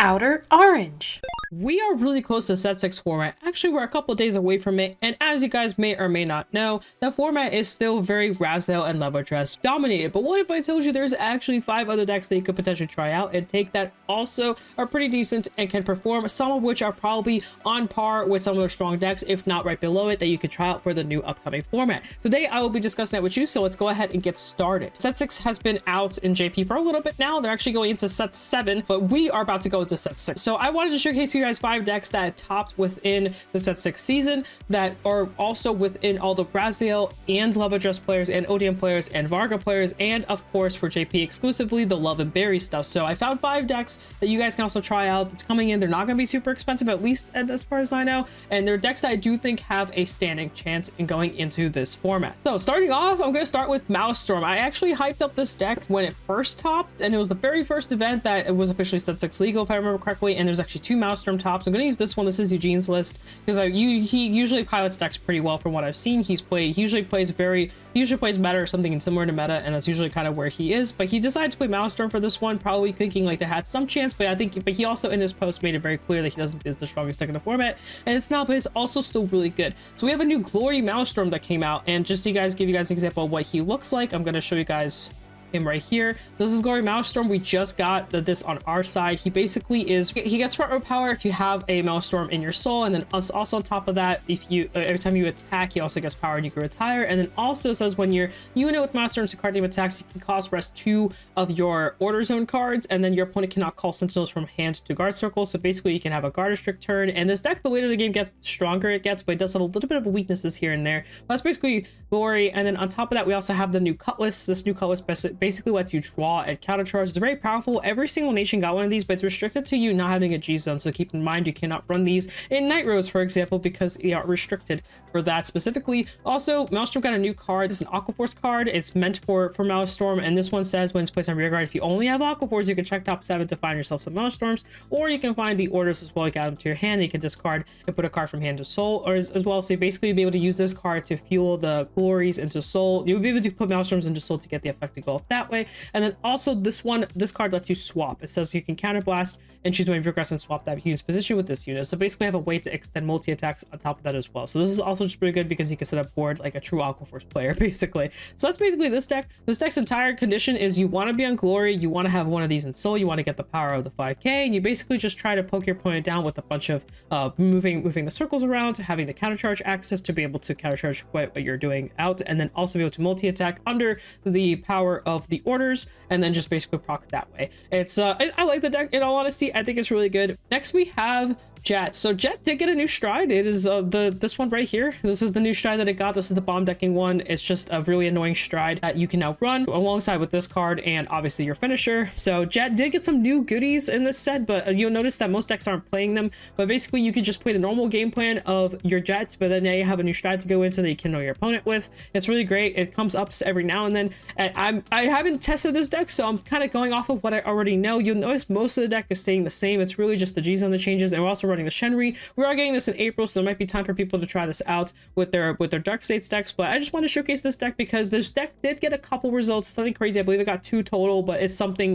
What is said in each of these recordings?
Outer Orange. We are really close to set 6 format. Actually, we're a couple days away from it, and as you guys may or may not know, the format is still very Razel and Level Dress dominated. But what if I told you there's actually 5 other decks that you could potentially try out and take that also are pretty decent and can perform, some of which are probably on par with some of the strong decks, if not right below it, that you could try out for the new upcoming format. Today, I will be discussing that with you, so let's go ahead and get started. Set 6 has been out in JP for a little bit now. They're actually going into set 7, but we are about to go into set 6. So I wanted to showcase you guys 5 decks that topped within the set 6 season that are also within all the Raziel and Level Dress players and ODM players and Vanguard players, and of course for JP exclusively the Love and Berry stuff. So I found 5 decks that you guys can also try out that's coming in. They're not going to be super expensive, at least as far as I know, and they're decks that I do think have a standing chance in going into this format. So starting off, I'm going to start with Maelstrom. I actually hyped up this deck when it first topped, and it was the very first event that it was officially set 6 legal, if I remember correctly, and there's actually 2 Maelstrom tops. I'm going to use this one. This is Eugene's list because he usually pilots decks pretty well from what I've seen. He usually plays meta or something similar to meta, and that's usually kind of where he is. But he decided to play Maelstrom for this one, probably thinking like they had some chance. But he also in his post made it very clear that he doesn't think it's the strongest deck in the format, and it's not. But it's also still really good. So we have a new Glory Maelstrom that came out, and just to give you guys an example of what he looks like, I'm going to show you guys him right here. This is Glory Maelstrom. We just got this on our side. He basically he gets front row power if you have a Maelstrom in your soul, and then also on top of that, if you every time you attack, he also gets power and you can retire. And then also says when your unit with Maelstroms to card name attacks, you can cost rest 2 of your order zone cards, and then your opponent cannot call sentinels from hand to guard circle. So basically you can have a guard restrict turn, and this deck, the later the game gets, the stronger it gets, but it does have a little bit of weaknesses here and there. But that's basically Glory. And then on top of that, we also have the new Cutlass. This new Cutlass basically lets you draw at counter charge. It's very powerful. Every single nation got one of these, but it's restricted to you not having a G zone. So keep in mind you cannot run these in Night Rose, for example, because they are restricted for that specifically. Also, Maelstrom got a new card. This is an Aquaforce card. It's meant for Maelstrom, and this one says when it's placed on rear guard, if you only have Aquaforce, you can check top 7 to find yourself some Maelstroms, or you can find the orders as well. You add them to your hand. You can discard and put a card from hand to soul, or as well. So basically, you'll be able to use this card to fuel the glories into soul. You'll be able to put Maelstroms into soul to get the effect to go up that way. And then also this card lets you swap. It says you can counterblast and choose when you progress and swap that unit's position with this unit. So basically I have a way to extend multi-attacks on top of that as well. So this is also just pretty good because you can set up board like a true Aquaforce player, basically. So that's basically this deck. This deck's entire condition is you want to be on Glory, you want to have one of these in soul, you want to get the power of the 5k, and you basically just try to poke your opponent down with a bunch of moving the circles around, having the counter charge access to be able to counter charge what you're doing out, and then also be able to multi-attack under the power of the orders, and then just basically proc that way. It's I like the deck, in all honesty. I think it's really good. Next we have Jet. So Jet did get a new stride. It is this one right here. This is the new stride that it got. This is the bomb decking one. It's just a really annoying stride that you can now run alongside with this card and obviously your finisher. So Jet did get some new goodies in this set, but you'll notice that most decks aren't playing them. But basically you can just play the normal game plan of your Jet, but then now you have a new stride to go into that you can know your opponent with. It's really great. It comes up every now and then, and I haven't tested this deck, so I'm kind of going off of what I already know. You'll notice most of the deck is staying the same. It's really just the G zone that changes, and we're also running the Shenri. We are getting this in April, so there might be time for people to try this out with their Dark States decks, but I just want to showcase this deck because this deck did get a couple results. It's nothing crazy. I believe it got 2 total, but it's something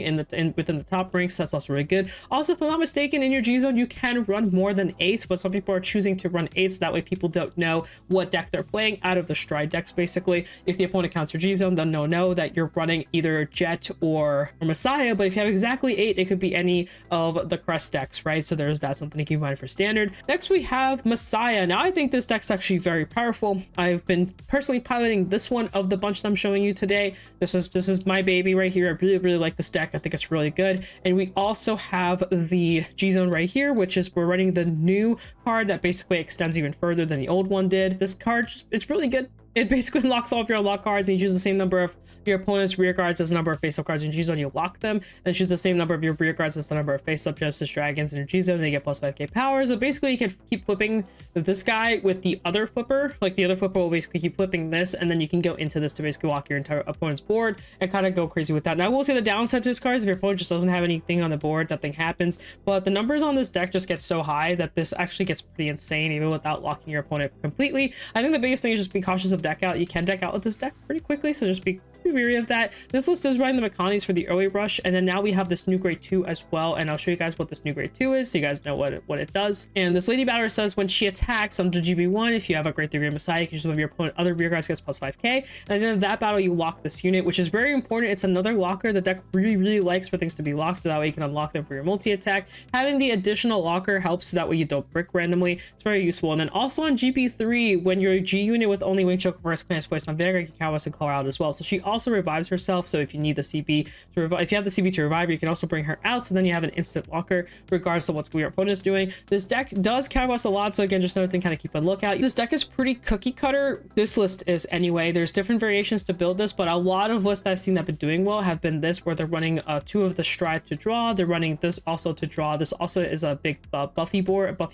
within the top ranks. That's also really good. Also, if I'm not mistaken, in your G zone you can run more than 8, but some people are choosing to run 8, so that way people don't know what deck they're playing out of the stride decks. Basically, if the opponent counts your G zone, then they'll know that you're running either Jet or Messiah. But if you have exactly 8, it could be any of the crest decks, right? So there's that, something to keep in mind for standard. Next we have Messiah. Now I think this deck's actually very powerful. I've been personally piloting this one of the bunch that I'm showing you today. This is my baby right here. I really like this deck. I think it's really good. And we also have the G zone right here, which is we're running the new card that basically extends even further than the old one did. This card, it's really good. It basically unlocks all of your unlock cards, and you choose the same number of your opponent's rear guards as the number of face-up cards in G-Zone. You lock them, and choose the same number of your rear guards as the number of face-up Genesis Dragons in your G-Zone, and you get plus 5k power. So basically, you can keep flipping this guy with the other flipper. Like, the other flipper will basically keep flipping this, and then you can go into this to basically lock your entire opponent's board and kind of go crazy with that. Now, I will say the downside to this card is if your opponent just doesn't have anything on the board, nothing happens. But the numbers on this deck just get so high that this actually gets pretty insane, even without locking your opponent completely. I think the biggest thing is just be cautious of deck out. You can deck out with this deck pretty quickly, so just be be wary of that. This list is running the Mekanis for the early rush, and then now we have this new grade 2 as well, and I'll show you guys what this new grade 2 is so you guys know what it does. And this lady battler says when she attacks on the GB1, if you have a grade 3 grade Messiah, you can choose one of your opponent other rear guys gets plus 5k, and at the end of that battle you lock this unit, which is very important. It's another locker the deck really likes for things to be locked, that way you can unlock them for your multi-attack. Having the additional locker helps so that way you don't brick randomly. It's very useful. And then also on GP3, when your G unit with only wing choke first clan is placed on Vanguard, you can Calwas and call her out as well. So she also revives herself, so if you need the CB to revive, if you have the CB to revive her, you can also bring her out, so then you have an instant locker regardless of what your opponent is doing. This deck does Calwas a lot, so again, just another thing, kind of keep a lookout. This deck is pretty cookie cutter. This list is anyway. There's different variations to build this, but a lot of lists I've seen that have been doing well have been this, where they're running 2 of the stride to draw. They're running this also to draw. This also is a big buffy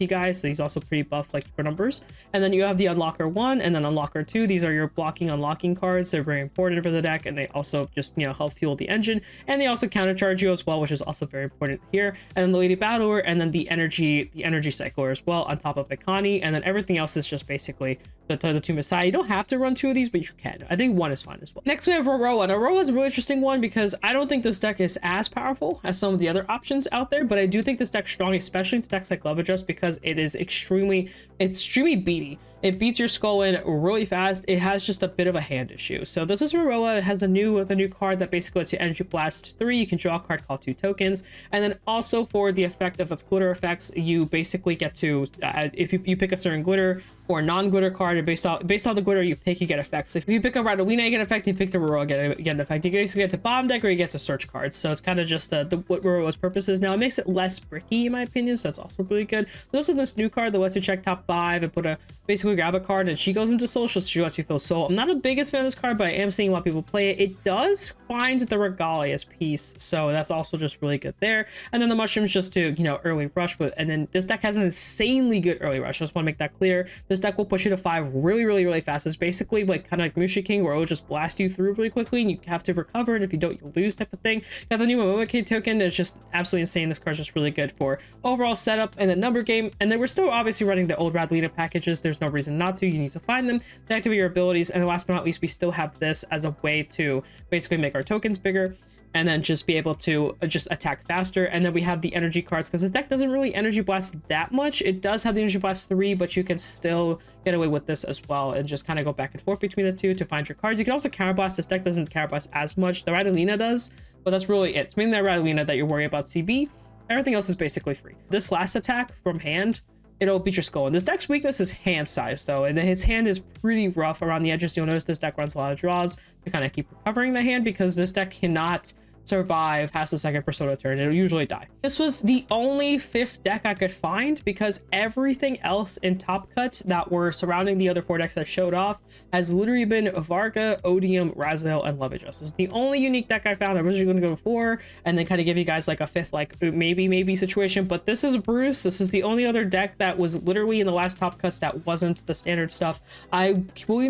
guy, so he's also pretty buff like for numbers. And then you have the unlocker 1 and then unlocker 2. These are your blocking unlocking cards. They're very important for the deck, and they also just, you know, help fuel the engine, and they also countercharge you as well, which is also very important here. And then the lady battler, and then the energy cycler as well on top of Mekani, and then everything else is just basically the 2 Messiah. You don't have to run 2 of these, but you can. I think 1 is fine as well. Next we have Rorowa. Now Rorowa is a really interesting one because I don't think this deck is as powerful as some of the other options out there, but I do think this deck's strong, especially into decks like Love Adjust, because it is extremely beaty. It beats your skull in really fast. It has just a bit of a hand issue. So this is Rorowa. It has the new card that basically lets you Energy Blast 3. You can draw a card, call 2 tokens, and then also for the effect of its glitter effects, you basically get to if you pick a certain glitter or non-glitter card, and based on the glitter you pick, you get effects. If you pick a Radolina, you get effect. You pick the Rorowa, get an effect. You basically get to bomb deck or you get to search cards. So it's kind of just what Rorowa's purpose is now. It makes it less bricky in my opinion, so that's also really good. There's also this new card that lets you check top 5 and basically grab a card, and she goes into social, so she lets you feel soul. I'm not the biggest fan of this card, but I am seeing a lot of people play it. It does find the Regalia's piece, so that's also just really good there. And then the mushrooms just to, you know, early rush with, and then this deck has an insanely good early rush. I just want to make that clear. This deck will push you to 5 really fast. It's basically like kind of like Musha King, where it'll just blast you through really quickly and you have to recover, and if you don't, you lose type of thing. Got the new Momoke token. It's just absolutely insane. This card's just really good for overall setup and the number game. And then we're still obviously running the old Radolina packages. There's no reason not to. You need to find them to activate your abilities. And last but not least, we still have this as a way to basically make our tokens bigger and then just be able to just attack faster. And then we have the energy cards, because this deck doesn't really energy blast that much. It does have the energy blast 3, but you can still get away with this as well and just kind of go back and forth between the 2 to find your cards. You can also counter blast. This deck doesn't counter blast as much. The Radolina does, but that's really it. It's mainly that Radolina that you're worried about CB. Everything else is basically free. This last attack from hand, it'll beat your skull. And this deck's weakness is hand size though, and his hand is pretty rough around the edges. You'll notice this deck runs a lot of draws to kind of keep recovering the hand, because this deck cannot survive past the second persona turn. It'll usually die. This was the only 5th deck I could find, because everything else in top cuts that were surrounding the other 4 decks that showed off has literally been Varga, Odium, Raziel, and Love Adjust. This is the only unique deck I found. I was going to go 4 and then kind of give you guys like a 5th like maybe situation, but this is Bruce. This is the only other deck that was literally in the last top cuts that wasn't the standard stuff. I will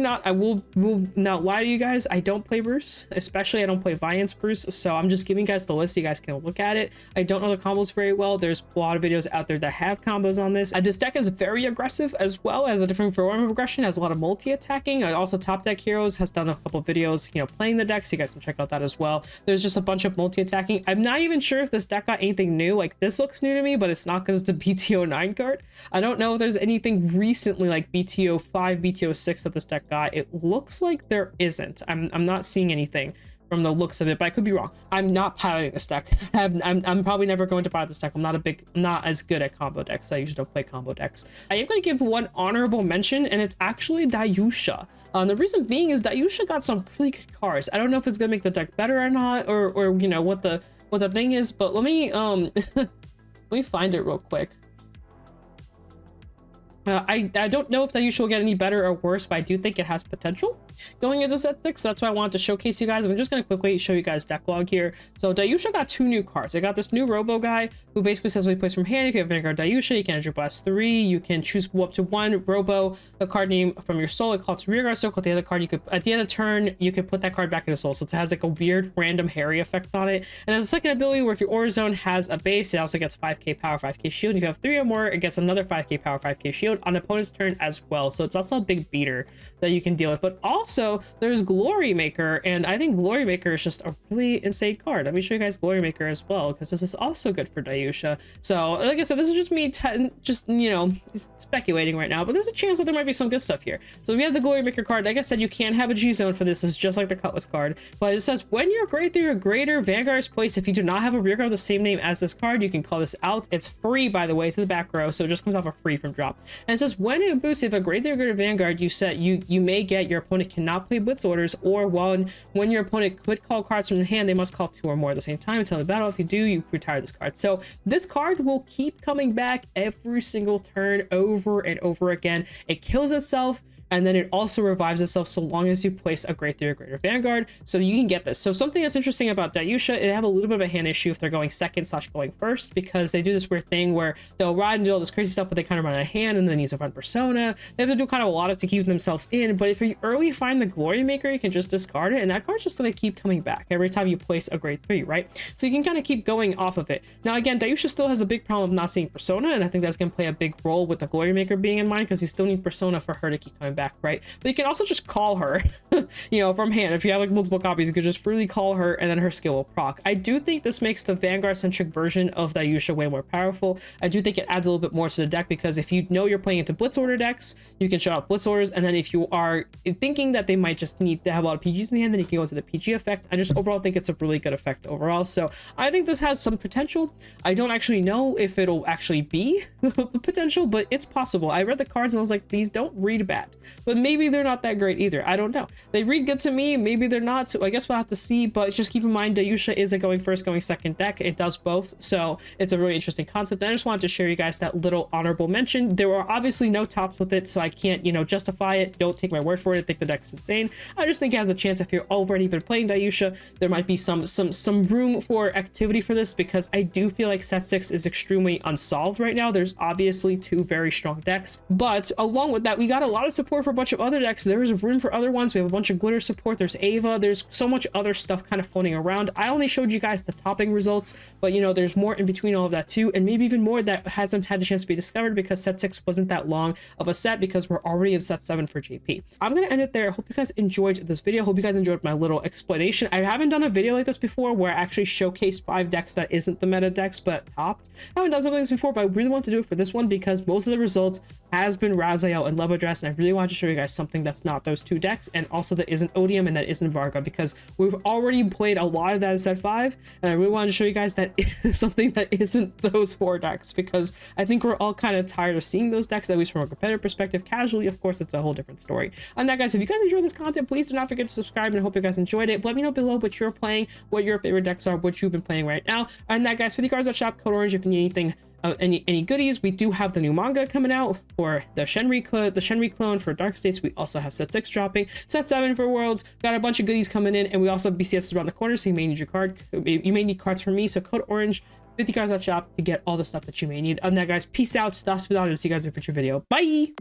not lie to you guys. I don't play Bruce, especially I don't play Viance Bruce, so I'm just giving you guys the list so you guys can look at it. I don't know the combos very well. There's a lot of videos out there that have combos on this. This deck is very aggressive as well as a different form of aggression, has a lot of multi-attacking. Also Top Deck Heroes has done a couple videos, you know, playing the deck, so you guys can check out that as well. There's just a bunch of multi-attacking. I'm not even sure if this deck got anything new. Like, this looks new to me, but it's not, because it's the BTO 9 card. I don't know if there's anything recently like BTO 5, BTO 6 that this deck got. It looks like there isn't. I'm not seeing anything from the looks of it, but I could be wrong. I'm not piloting this deck. I'm probably never going to pilot this deck. I'm not as good at combo decks. I usually don't play combo decks. I am going to give one honorable mention, and it's actually Dayusha. The reason being is Dayusha got some really good cards. I don't know if it's gonna make the deck better or not, or you know what the thing is, but let me let me find it real quick. I don't know if Dayusha will get any better or worse, but I do think it has potential going into set 6. That's why I wanted to showcase you guys. I'm just going to quickly show you guys deck log here. So Dayusha got 2 new cards. I got this new Robo guy who basically says when you place from hand, if you have Vanguard Dayusha, you can Energy Blast 3. You can choose up to 1 Robo, a card name from your soul. It calls to rear guard circle. At the end of the card, you could, at the end of turn, you can put that card back into soul. So it has like a weird random Harry effect on it. And as a second ability, where if your Aura Zone has a base, it also gets 5k power, 5k shield. If you have 3 or more, it gets another 5k power, 5k shield. mode on opponent's turn as well. So it's also a big beater that you can deal with. But also there's Glory Maker, and I think Glory Maker is just a really insane card. Let me show you guys Glory Maker as well, because this is also good for Dayusha. So like I said, this is just me just, you know, speculating right now, but there's a chance that there might be some good stuff here. So we have the Glory Maker card. Like I said, you can have a G zone for this. It's just like the Cutlass card, but it says when your grade 3 or greater Vanguard is placed, if you do not have a rear guard of the same name as this card, you can call this out. It's free, by the way, to the back row, so it just comes off a free from drop. And it says when it boosts, if a grade 3 or greater Vanguard you set, you may get, your opponent cannot play blitz orders, or when your opponent could call cards from the hand, they must call 2 or more at the same time until the battle. If you do, you retire this card. So this card will keep coming back every single turn over and over again. It kills itself, and then it also revives itself so long as you place a grade 3 or greater Vanguard. So you can get this. So something that's interesting about Dayusha, they have a little bit of a hand issue if they're going second / going first, because they do this weird thing where they'll ride and do all this crazy stuff, but they kind of run out of hand and then use a run persona. They have to do kind of a lot to keep themselves in. But if you early find the Glory Maker, you can just discard it, and that card's just going to keep coming back every time you place a grade 3, right? So you can kind of keep going off of it. Now again, Dayusha still has a big problem of not seeing persona, and I think that's going to play a big role with the Glory Maker being in mind, because you still need persona for her to keep coming back, right? But you can also just call her, you know, from hand. If you have like multiple copies, you could just really call her, and then her skill will proc. I do think this makes the Vanguard centric version of Dayusha way more powerful. I do think it adds a little bit more to the deck, because if you know you're playing into blitz order decks, you can shut off blitz orders, and then if you are thinking that they might just need to have a lot of PGs in the hand, then you can go into the PG effect. I just overall think it's a really good effect overall. So I think this has some potential. I don't actually know if it'll actually be potential, but it's possible. I read the cards and I was like, these don't read bad, but maybe they're not that great either. I don't know. They read good to me. Maybe they're not. So I guess we'll have to see, but just keep in mind, Dayusha is a going first, going second deck. It does both. So it's a really interesting concept. I just wanted to share you guys that little honorable mention. There are obviously no tops with it, so I can't, you know, justify it. Don't take my word for it. I think the deck's insane. I just think it has a chance, if you're already been playing Dayusha, there might be some room for activity for this, because I do feel like set 6 is extremely unsolved right now. There's obviously 2 very strong decks, but along with that, we got a lot of support for a bunch of other decks. There is room for other ones. We have a bunch of glitter support. There's Ava. There's so much other stuff kind of floating around. I only showed you guys the topping results, but you know, there's more in between all of that too, and maybe even more that hasn't had the chance to be discovered, because set 6 wasn't that long of a set, because we're already in set 7 for JP. I'm gonna end it there. I hope you guys enjoyed this video. Hope you guys enjoyed my little explanation. I haven't done a video like this before where I actually showcased 5 decks that isn't the meta decks but topped. I haven't done something like this before, but I really want to do it for this one, because most of the results has been Raziel and Levadress, and I really wanted to show you guys something that's not those 2 decks, and also that isn't Odium and that isn't Varga, because we've already played a lot of that in set 5, and I really wanted to show you guys that something that isn't those 4 decks, because I think we're all kind of tired of seeing those decks, at least from a competitive perspective. Casually, of course, it's a whole different story. On that, guys, if you guys enjoyed this content, please do not forget to subscribe, and I hope you guys enjoyed it. Let me know below what you're playing, what your favorite decks are, what you've been playing right now. And that, guys, 50 cards at shop, code orange if you need anything, any goodies. We do have the new manga coming out for the Shenri clone for Dark States. We also have set 6 dropping, set 7 for Worlds. Got a bunch of goodies coming in, and we also have BCS around the corner, so you may need your card. You may need cards from me, so code orange 50 cards at shop to get all the stuff that you may need. On that, guys, peace out. That's without it. See you guys in a future video. Bye.